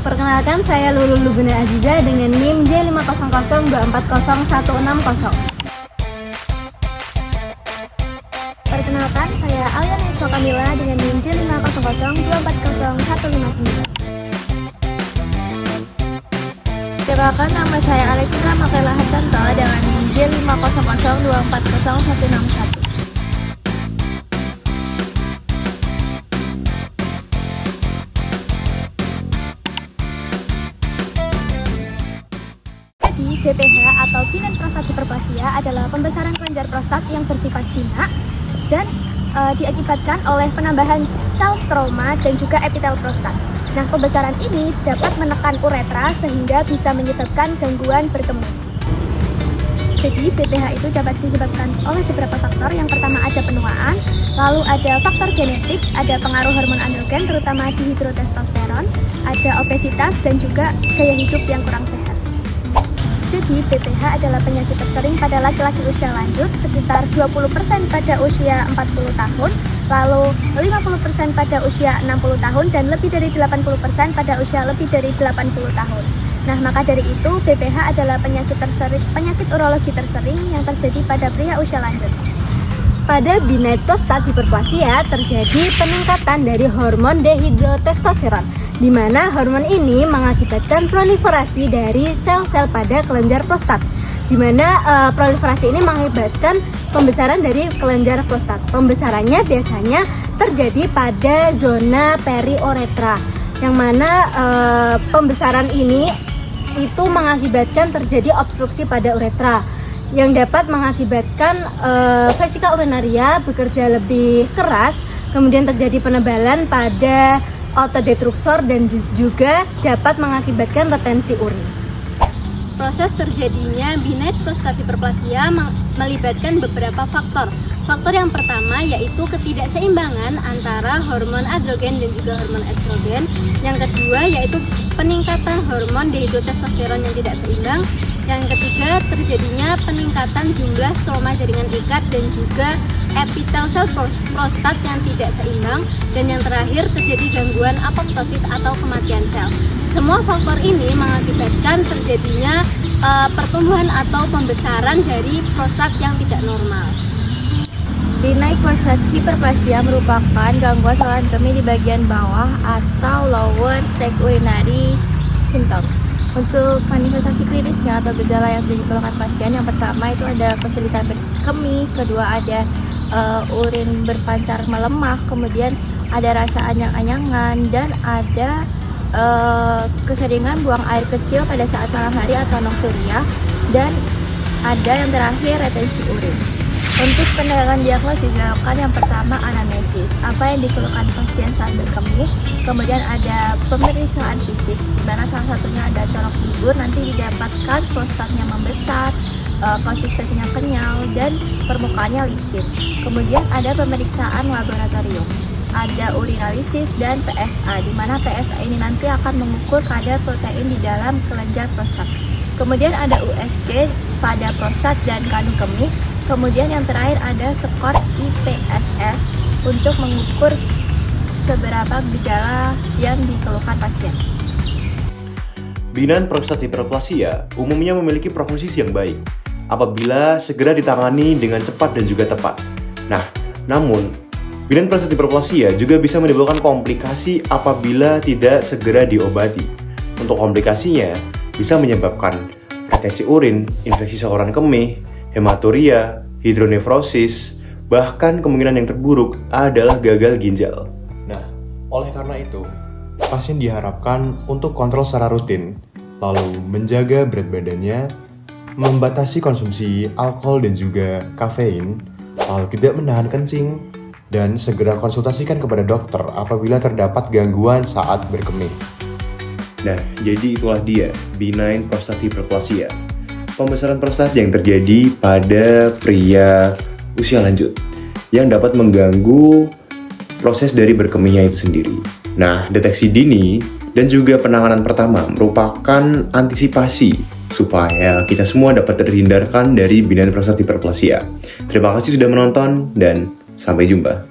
Perkenalkan, saya Lulu Lubuna Aziza dengan NIM J500240160. Perkenalkan, saya Alia Niswa Kamila dengan NIM J500240159. Perkenalkan, nama saya Alexandra Makela Hartanto dengan NIM J500240161. BPH atau Binat Prostat Hiperplasia adalah pembesaran kelenjar prostat yang bersifat jinak dan diakibatkan oleh penambahan sel stroma dan juga epitel prostat. Nah, pembesaran ini dapat menekan uretra sehingga bisa menyebabkan gangguan berkemih. Jadi, BPH itu dapat disebabkan oleh beberapa faktor. Yang pertama ada penuaan, lalu ada faktor genetik, ada pengaruh hormon androgen terutama dihidrotestosteron, ada obesitas dan juga gaya hidup yang kurang sehat. Jadi, BPH adalah penyakit tersering pada laki-laki usia lanjut, sekitar 20% pada usia 40 tahun, lalu 50% pada usia 60 tahun, dan lebih dari 80% pada usia lebih dari 80 tahun. Nah, maka dari itu, BPH adalah penyakit urologi tersering yang terjadi pada pria usia lanjut. Pada benign prostat hiperplasia terjadi peningkatan dari hormon dehidrotestosteron, di mana hormon ini mengakibatkan proliferasi dari sel-sel pada kelenjar prostat, di mana proliferasi ini mengakibatkan pembesaran dari kelenjar prostat. Pembesarannya biasanya terjadi pada zona periuretra, yang mana pembesaran ini itu mengakibatkan terjadi obstruksi pada uretra, yang dapat mengakibatkan vesika urinaria bekerja lebih keras, kemudian terjadi penebalan pada autodetruksor dan juga dapat mengakibatkan retensi urin. Proses terjadinya benign prostat hiperplasia melibatkan beberapa faktor. Faktor yang pertama yaitu ketidakseimbangan antara hormon androgen dan juga hormon estrogen. Yang kedua yaitu peningkatan hormon dihidrotestosteron yang tidak seimbang. Yang ketiga, terjadinya peningkatan jumlah stroma jaringan ikat dan juga epitel sel prostat yang tidak seimbang. Dan yang terakhir, terjadi gangguan apoptosis atau kematian sel. Semua faktor ini mengakibatkan terjadinya pertumbuhan atau pembesaran dari prostat yang tidak normal. Benign prostat hiperplasia merupakan gangguan saluran kemih di bagian bawah atau lower tract urinary symptoms. Untuk manifestasi klinisnya atau gejala yang sering dikeluhkan pasien, yang pertama itu ada kesulitan berkemih, kedua ada urin berpancar melemah, kemudian ada rasa anyang-anyangan, dan ada keseringan buang air kecil pada saat malam hari atau nokturia, dan ada yang terakhir retensi urin. Untuk pendekatan diagnosis dilakukan yang pertama anamnesis, apa yang dikeluhkan pasien saat berkemih, kemudian ada pemeriksaan fisik, di mana salah satunya ada colok bibur, nanti didapatkan prostatnya membesar, konsistensinya kenyal, dan permukaannya licin. Kemudian ada pemeriksaan laboratorium, ada urinalisis dan PSA, di mana PSA ini nanti akan mengukur kadar protein di dalam kelenjar prostat. Kemudian ada USG pada prostat dan kandung kemih. Kemudian yang terakhir ada skor IPSS untuk mengukur seberapa gejala yang dikeluhkan pasien. Benign prostat hiperplasia umumnya memiliki prognosis yang baik apabila segera ditangani dengan cepat dan juga tepat. Nah, namun benign prostat hiperplasia juga bisa menimbulkan komplikasi apabila tidak segera diobati. Untuk komplikasinya bisa menyebabkan retensi urin, infeksi saluran kemih, hematuria, hidronefrosis, bahkan kemungkinan yang terburuk adalah gagal ginjal. Nah, oleh karena itu, pasien diharapkan untuk kontrol secara rutin, lalu menjaga berat badannya, membatasi konsumsi alkohol dan juga kafein, lalu tidak menahan kencing, dan segera konsultasikan kepada dokter apabila terdapat gangguan saat berkemih. Nah, jadi itulah dia, benign prostat hiperplasia. Pembesaran prostat yang terjadi pada pria usia lanjut yang dapat mengganggu proses dari berkemihnya itu sendiri. Nah, deteksi dini dan juga penanganan pertama merupakan antisipasi supaya kita semua dapat terhindarkan dari benign prostat hiperplasia. Terima kasih sudah menonton dan sampai jumpa.